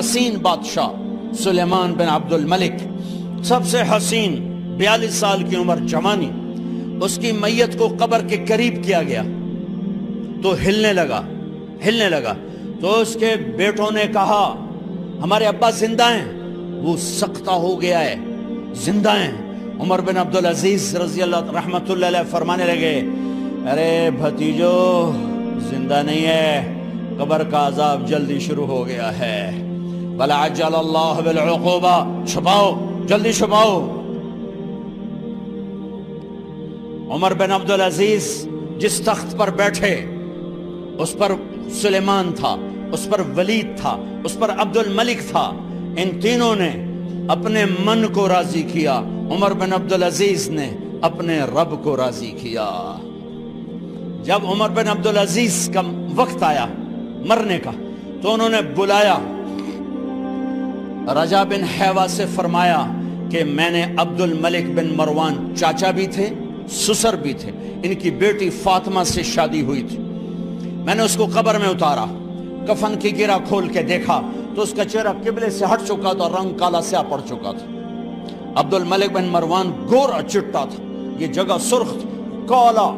حسین بادشاہ سلیمان بن عبد الملک، سب سے حسین، 42 سال کی عمر، جوانی، اس کی میت کو قبر کے قریب کیا گیا تو ہلنے لگا تو اس کے بیٹوں نے کہا ہمارے ابا زندہ ہیں، وہ سختہ ہو گیا ہے، زندہ ہیں۔ عمر بن عبدالعزیز رضی اللہ رحمت اللہ علیہ فرمانے لگے ارے بھتیجو زندہ نہیں ہے، قبر کا عذاب جلدی شروع ہو گیا ہے، وَلَعَجَّلَ اللَّهُ بِالْعُقُوبَةِ، چھپاؤ، جلدی چھپاؤ۔ عمر بن عبدالعزیز جس تخت پر بیٹھے اس پر سلیمان تھا، اس پر ولید تھا، اس پر عبد الملک تھا، ان تینوں نے اپنے من کو راضی کیا، عمر بن عبدالعزیز نے اپنے رب کو راضی کیا۔ جب عمر بن عبدالعزیز کا وقت آیا مرنے کا تو انہوں نے بلایا رجا بن حیوہ سے، فرمایا کہ میں نے عبد الملک بن مروان، چاچا بھی تھے سسر بھی تھے، ان کی بیٹی فاطمہ سے شادی ہوئی تھی، میں نے اس کو قبر میں اتارا، کفن کی گرہ کھول کے دیکھا تو اس کا چہرہ قبلے سے ہٹ چکا تھا، رنگ کالا سیاہ پڑ چکا تھا۔ عبد الملک بن مروان گورا چٹا تھا، یہ جگہ سرخ تھی، کالا۔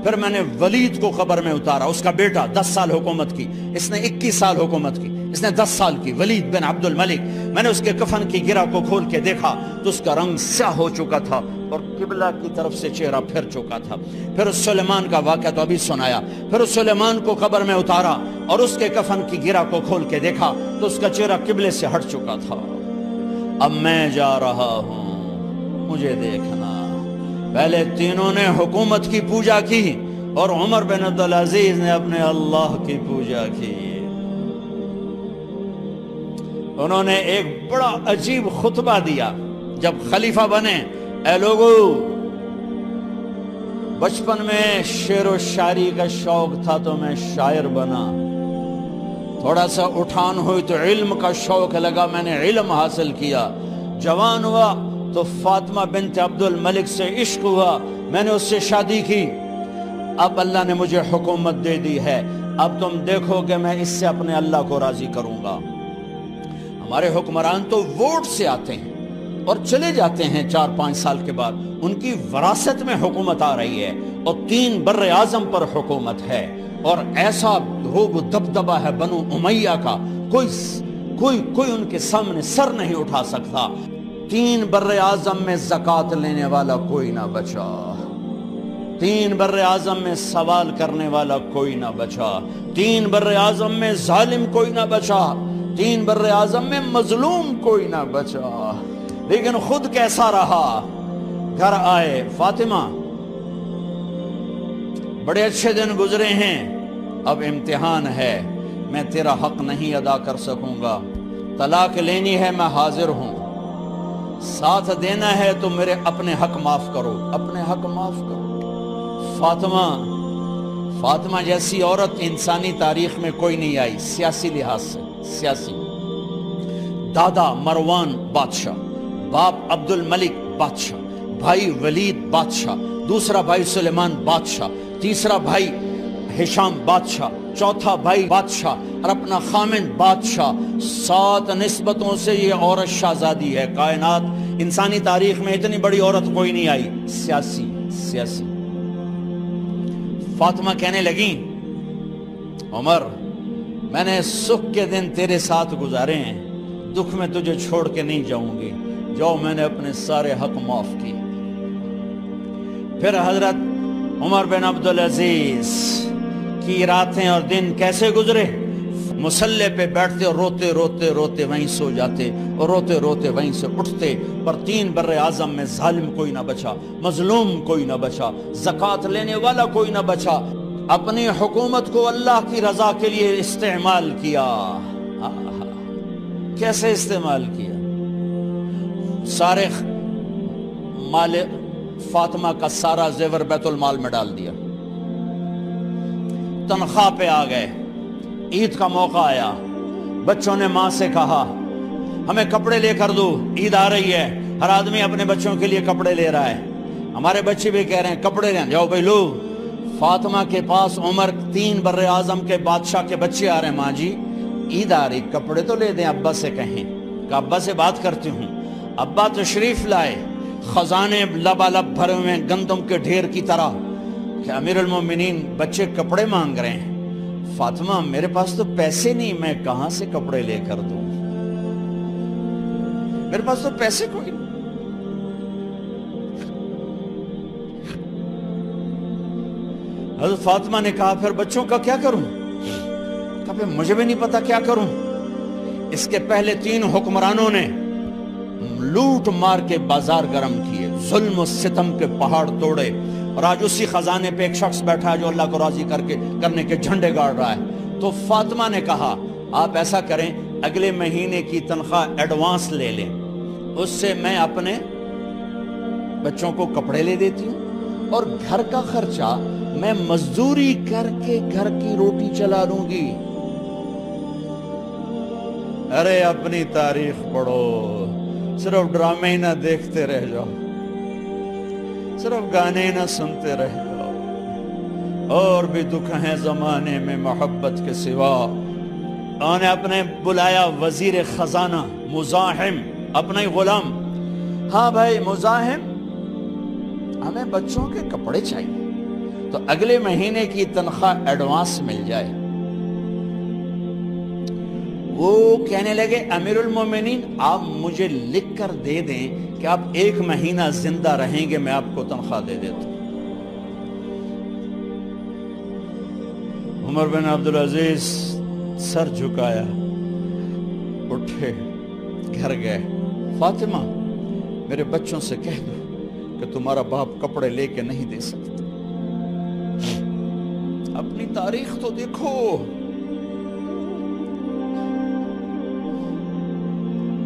پھر میں نے ولید کو قبر میں اتارا، اس کا بیٹا 10 سال حکومت کی، اس نے 21 سال حکومت کی، اس نے 10 سال کی، ولید بن عبد الملک۔ میں نے اس کے کفن کی گرہ کو کھول کے دیکھا تو اس کا رنگ سیاہ ہو چکا تھا اور قبلہ کی طرف سے چہرہ پھر چکا تھا۔ پھر اس سلیمان کا واقعہ تو ابھی سنایا، پھر اس سلیمان کو قبر میں اتارا اور اس کے کفن کی گرہ کو کھول کے دیکھا تو اس کا چہرہ قبلے سے ہٹ چکا تھا۔ اب میں جا رہا ہوں، مجھے دیکھنا۔ پہلے تینوں نے حکومت کی پوجا کی اور عمر بن عبدالعزیز نے اپنے اللہ کی پوجا کی۔ انہوں نے ایک بڑا عجیب خطبہ دیا جب خلیفہ بنے، اے لوگو، بچپن میں شعر و شاعری کا شوق تھا تو میں شاعر بنا، تھوڑا سا اٹھان ہوئی تو علم کا شوق لگا، میں نے علم حاصل کیا، جوان ہوا تو فاطمہ بنت عبد الملک سے عشق ہوا، میں نے اس سے شادی کی، اب اللہ نے مجھے حکومت دے دی ہے، اب تم دیکھو کہ میں اس سے اپنے اللہ کو راضی کروں گا۔ ہمارے حکمران تو ووٹ سے آتے ہیں اور چلے جاتے ہیں 4-5 سال کے بعد، ان کی وراثت میں حکومت آ رہی ہے اور 3 بر اعظم پر حکومت ہے، اور ایسا روب دبدبہ ہے بنو امیہ کا، کوئی ان کے سامنے سر نہیں اٹھا سکتا۔ 3 بر اعظم میں زکوٰۃ لینے والا کوئی نہ بچا، 3 بر اعظم میں سوال کرنے والا کوئی نہ بچا، 3 بر اعظم میں ظالم کوئی نہ بچا، 3 بر اعظم میں مظلوم کوئی نہ بچا۔ لیکن خود کیسا رہا؟ گھر آئے، فاطمہ بڑے اچھے دن گزرے ہیں، اب امتحان ہے، میں تیرا حق نہیں ادا کر سکوں گا، طلاق لینی ہے میں حاضر ہوں، ساتھ دینا ہے تو میرے اپنے حق معاف کرو، اپنے حق معاف کرو۔ فاطمہ جیسی عورت انسانی تاریخ میں کوئی نہیں آئی، سیاسی لحاظ سے، سیاسی، دادا مروان بادشاہ، باپ عبد الملک بادشاہ، بھائی ولید بادشاہ، دوسرا بھائی سلیمان بادشاہ، تیسرا بھائی ہشام بادشاہ، چوتھا بھائی بادشاہ اور اپنا خامن بادشاہ، 7 نسبتوں سے یہ عورت شہزادی ہے۔ کائنات انسانی تاریخ میں اتنی بڑی عورت کوئی نہیں آئی، سیاسی۔ فاطمہ کہنے لگیں عمر، میں نے سکھ کے دن تیرے ساتھ گزارے ہیں، دکھ میں تجھے چھوڑ کے نہیں جاؤں گی، جاؤ میں نے اپنے سارے حق معاف کیے۔ پھر حضرت عمر بن عبدالعزیز کی راتیں اور دن کیسے گزرے؟ مسلح پہ بیٹھتے اور روتے وہیں سو جاتے اور روتے وہیں سے اٹھتے، پر 3 بر اعظم میں ظالم کوئی نہ بچا، مظلوم کوئی نہ بچا، زکوٰۃ لینے والا کوئی نہ بچا، اپنی حکومت کو اللہ کی رضا کے لیے استعمال کیا۔ کیسے استعمال کیا؟ سارے مال فاطمہ کا سارا زیور بیت المال میں ڈال دیا، تنخواہ پہ آ گئے، عید کا موقع آیا، بچوں نے ماں سے کہا ہمیں کپڑے لے کر دو، عید آ رہی ہے، ہر آدمی اپنے بچوں کے لیے کپڑے لے رہا ہے، ہمارے بچے بھی کہہ رہے ہیں کپڑے لیں، جاؤ بھائی لو۔ فاطمہ کے پاس عمر 3 بر اعظم کے بادشاہ کے بچے آ رہے ہیں، ماں جی عید آ رہی، کپڑے تو لے دیں، ابا سے کہیں کہ ابا سے بات کرتی ہوں۔ ابا تشریف لائے، خزانے لبالب بھرے ہوئے گندم کے ڈھیر کی طرح کہ امیر المومنین بچے کپڑے مانگ رہے ہیں۔ فاطمہ میرے پاس تو پیسے نہیں، میں کہاں سے کپڑے لے کر دوں، میرے پاس تو پیسے کوئی نہیں۔ حضرت فاطمہ نے کہا پھر بچوں کا کیا کروں؟ کہا پھر مجھے بھی نہیں پتا کیا کروں۔ اس کے پہلے 3 حکمرانوں نے لوٹ مار کے بازار گرم کیے، ظلم و ستم کے پہاڑ توڑے، اور آج اسی خزانے پہ ایک شخص بیٹھا ہے جو اللہ کو راضی کرنے کے جھنڈے گاڑ رہا ہے۔ تو فاطمہ نے کہا آپ ایسا کریں، اگلے مہینے کی تنخواہ ایڈوانس لے لیں، اس سے میں اپنے بچوں کو کپڑے لے دیتی ہوں، اور گھر کا خرچہ میں مزدوری کر کے گھر کی روٹی چلا لوں گی۔ ارے اپنی تاریخ پڑھو، صرف ڈرامے ہی نہ دیکھتے رہ جاؤ، صرف گانے نہ سنتے رہ جاؤ، اور بھی دکھ ہیں زمانے میں محبت کے سوا۔ انہوں نے اپنے بلایا وزیر خزانہ مزاحم، اپنا ہی غلام، ہاں بھائی مزاحم ہمیں بچوں کے کپڑے چاہیے، تو اگلے مہینے کی تنخواہ ایڈوانس مل جائے۔ وہ کہنے لگے امیر المومنین آپ مجھے لکھ کر دے دیں کہ آپ 1 مہینہ زندہ رہیں گے، میں آپ کو تنخواہ دے دیتا ہوں۔ عمر بن عبدالعزیز سر جھکایا، اٹھے، گھر گئے، فاطمہ میرے بچوں سے کہہ دو کہ تمہارا باپ کپڑے لے کے نہیں دے سکتا۔ اپنی تاریخ تو دیکھو۔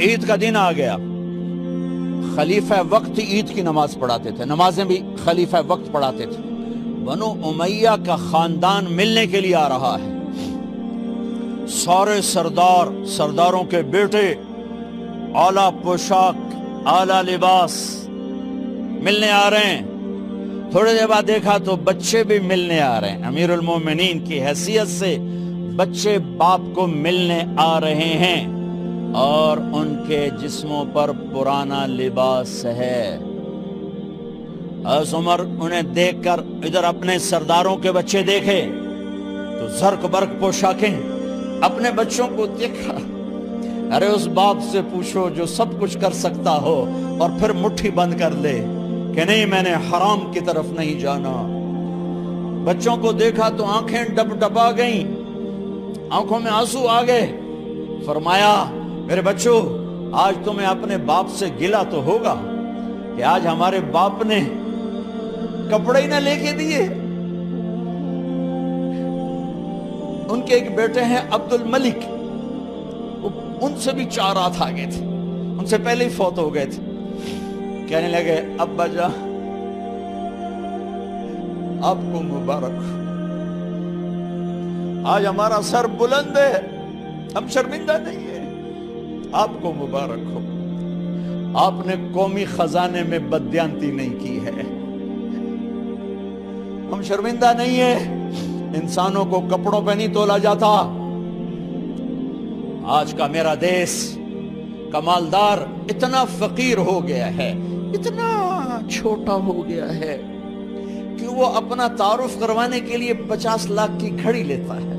عید کا دن آ گیا، خلیفہ وقت عید کی نماز پڑھاتے تھے، نمازیں بھی خلیفہ وقت پڑھاتے تھے۔ بنو امیہ کا خاندان ملنے کے لیے آ رہا ہے، سارے سرداروں کے بیٹے اعلیٰ پوشاک، اعلیٰ لباس ملنے آ رہے ہیں۔ تھوڑے دیر بعد دیکھا تو بچے بھی ملنے آ رہے ہیں، امیر المومنین کی حیثیت سے بچے باپ کو ملنے آ رہے ہیں، اور ان کے جسموں پر پرانا لباس ہے۔ حضرت عمر انہیں دیکھ کر ادھر اپنے سرداروں کے بچے دیکھے تو زرق برق پوشاکیں، اپنے بچوں کو دیکھا۔ ارے اس باپ سے پوچھو جو سب کچھ کر سکتا ہو اور پھر مٹھی بند کر لے کہ نہیں میں نے حرام کی طرف نہیں جانا۔ بچوں کو دیکھا تو آنکھیں ڈب ڈبا گئیں، آنکھوں میں آنسو آ گئے۔ فرمایا میرے بچوں آج تمہیں اپنے باپ سے گلہ تو ہوگا کہ آج ہمارے باپ نے کپڑے ہی نہ لے کے دیے۔ ان کے ایک بیٹے ہیں عبد الملک، ان سے بھی 4 رات آگے تھے، ان سے پہلے ہی فوت ہو گئے تھے۔ کہنے لگے ابا جان آپ کو مبارک ہو، آج ہمارا سر بلند ہے، ہم شرمندہ نہیں ہیں، آپ کو مبارک ہو، آپ نے قومی خزانے میں بددیانتی نہیں کی ہے، ہم شرمندہ نہیں ہیں، انسانوں کو کپڑوں پہ نہیں تولا جاتا۔ آج کا میرا دیس کا مالدار اتنا فقیر ہو گیا ہے، اتنا چھوٹا ہو گیا ہے کہ وہ اپنا تعارف کروانے کے لیے 50 لاکھ کی گھڑی لیتا ہے،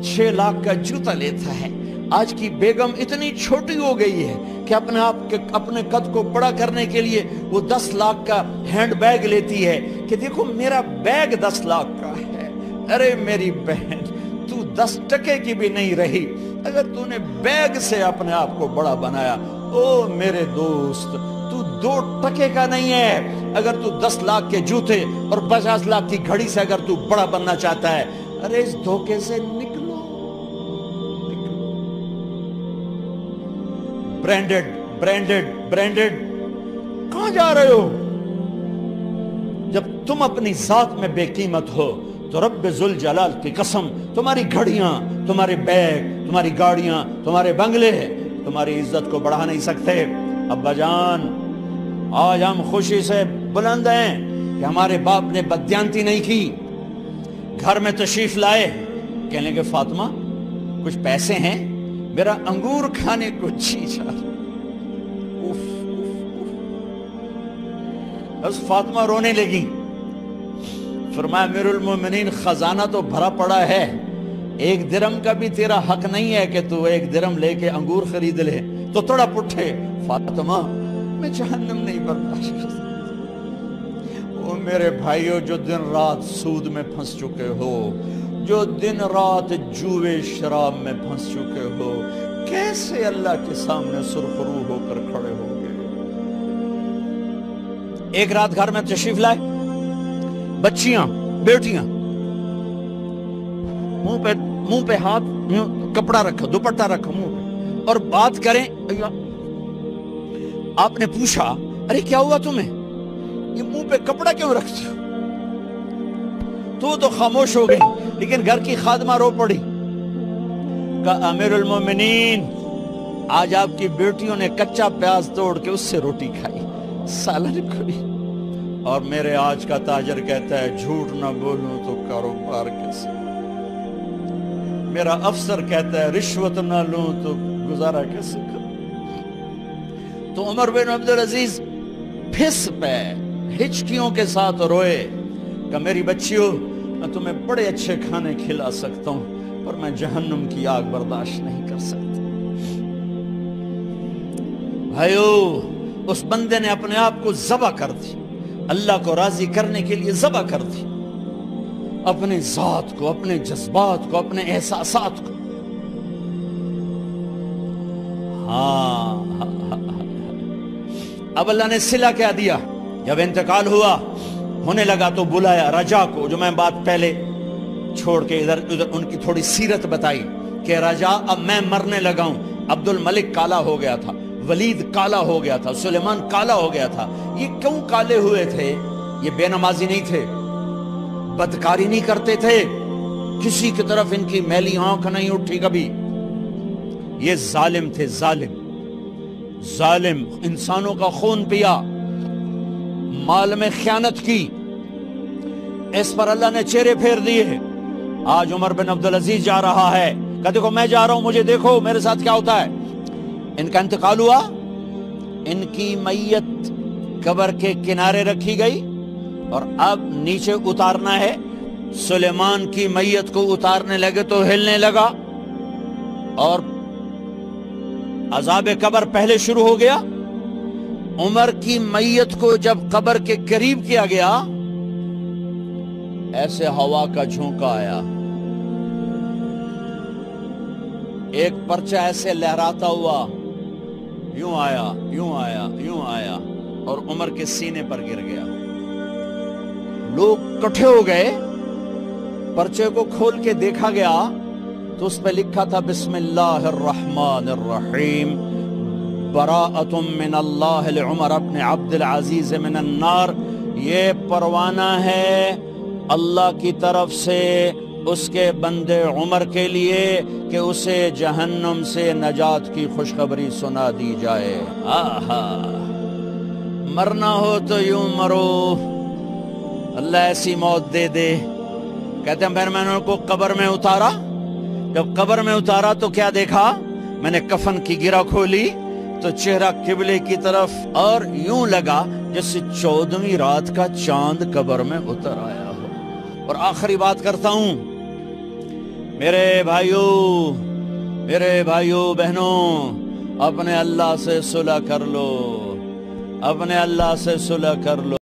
6 لاکھ کا جوتا لیتا ہے۔ آج کی بیگم اتنی چھوٹی ہو گئی ہے کہ اپنے قد کو بڑا کرنے کے لیے وہ 10 لاکھ کا ہینڈ بیگ لیتی ہے کہ دیکھو میرا بیگ 10 لاکھ کا ہے۔ ارے میری بہن تو 10 ٹکے کی بھی نہیں رہی، اگر تو نے بیگ سے اپنے آپ کو بڑا بنایا، او میرے دوست تو 2 ٹکے کا نہیں ہے اگر تو 10 لاکھ کے جوتے اور 50 لاکھ کی گھڑی سے اگر تو بڑا بننا چاہتا ہے۔ ارے اس دھوکے سے نکلو۔ برینڈڈ کہاں جا رہے ہو؟ جب تم اپنی ذات میں بے قیمت ہو تو رب ذوالجلال کی قسم تمہاری گھڑیاں، تمہارے بیگ، تمہاری گاڑیاں، تمہارے بنگلے تمہاری عزت کو بڑھا نہیں سکتے۔ ابا جان آج ہم خوشی سے بلند ہیں کہ ہمارے باپ نے بددیانتی نہیں کی۔ گھر میں تشریف لائے، کہنے لگے فاطمہ کچھ پیسے ہیں، میرا انگور کھانے کو جی چاہ رہا۔ بس فاطمہ رونے لگی، فرمایا امیر المومنین خزانہ تو بھرا پڑا ہے، 1 درم کا بھی تیرا حق نہیں ہے کہ تو 1 درم لے کے انگور خرید لے۔ تو تھوڑا پٹھے، فاطمہ میں جہنم نہیں برداشت کر سکتا۔ وہ میرے بھائیوں جو دن رات سود میں پھنس چکے ہو، جو دن رات جوے شراب میں پھنس چکے ہو، کیسے اللہ کے سامنے سرخرو ہو کر کھڑے ہو گئے؟ ایک رات گھر میں تشریف لائے، بچیاں بیٹیاں، منہ پہ ہاتھ کپڑا رکھا، دوپٹہ رکھا منہ پہ، اور بات کریں۔ آپ نے پوچھا ارے کیا ہوا تمہیں، یہ منہ پہ کپڑا کیوں رکھتے ہو؟ تو خاموش ہو گئی، لیکن گھر کی خادمہ رو پڑی، کہا امیر المومنین آج آپ کی بیٹیوں نے کچا پیاز توڑ کے اس سے روٹی کھائی، سالن کھائی، اور میرے آج کا تاجر کہتا ہے جھوٹ نہ بولوں تو کاروبار کیسے، میرا افسر کہتا ہے رشوت نہ لوں تو گزارا کیسے کروں۔ تو عمر بن عبدالعزیز پھس پہ ہچکیوں کے ساتھ روئے کہ میری بچیوں میں تمہیں بڑے اچھے کھانے کھلا سکتا ہوں، پر میں جہنم کی آگ برداشت نہیں کر سکتا۔ بھائیو، اس بندے نے اپنے آپ کو ذبح کر دی، اللہ کو راضی کرنے کے لیے ذبح کر دی، اپنے ذات کو، اپنے جذبات کو، اپنے احساسات کو۔ اب اللہ نے صلہ کیا دیا، جب انتقال ہوا ہونے لگا تو بلایا رجا کو، جو میں بات پہلے چھوڑ کے ادھر ان کی تھوڑی سیرت بتائی کہ رجا اب میں مرنے لگا ہوں۔ عبد الملک کالا ہو گیا تھا، ولید کالا ہو گیا تھا، سلیمان کالا ہو گیا تھا۔ یہ کیوں کالے ہوئے تھے؟ یہ بے نمازی نہیں تھے، بدکاری نہیں کرتے تھے، کسی کی طرف ان کی میلی آنکھ نہیں اٹھی کبھی۔ یہ ظالم تھے، ظالم انسانوں کا خون پیا، مال میں خیانت کی، اس پر اللہ نے چہرے پھیر دیے۔ آج عمر بن عبدالعزیز جا رہا ہے کہ دیکھو میں جا رہا ہوں، مجھے دیکھو میرے ساتھ کیا ہوتا ہے۔ ان کا انتقال ہوا، ان کی میت قبر کے کنارے رکھی گئی، اور اب نیچے اتارنا ہے۔ سلیمان کی میت کو اتارنے لگے تو ہلنے لگا، اور عذاب قبر پہلے شروع ہو گیا۔ عمر کی میت کو جب قبر کے قریب کیا گیا، ایسے ہوا کا جھونکا آیا، ایک پرچہ ایسے لہراتا ہوا، یوں آیا، یوں آیا، یوں آیا، اور عمر کے سینے پر گر گیا۔ لوگ کٹھے ہو گئے، پرچے کو کھول کے دیکھا گیا تو اس پہ لکھا تھا بسم اللہ الرحمن الرحیم، براءۃ من اللہ لعمر بن عبد العزیز من النار۔ یہ پروانہ ہے اللہ کی طرف سے اس کے بندے عمر کے لیے کہ اسے جہنم سے نجات کی خوشخبری سنا دی جائے۔ آہا، مرنا ہو تو یوں مرو، اللہ ایسی موت دے دے۔ کہتے ہیں پھر میں نے ان کو قبر میں اتارا، جب قبر میں اتارا تو کیا دیکھا؟ میں نے کفن کی گرہ کھولی تو چہرہ قبلے کی طرف، اور یوں لگا جیسے 14ویں رات کا چاند قبر میں اتر آیا ہو۔ اور آخری بات کرتا ہوں، میرے بھائیوں بہنوں، اپنے اللہ سے صلح کر لو، اپنے اللہ سے صلح کر لو۔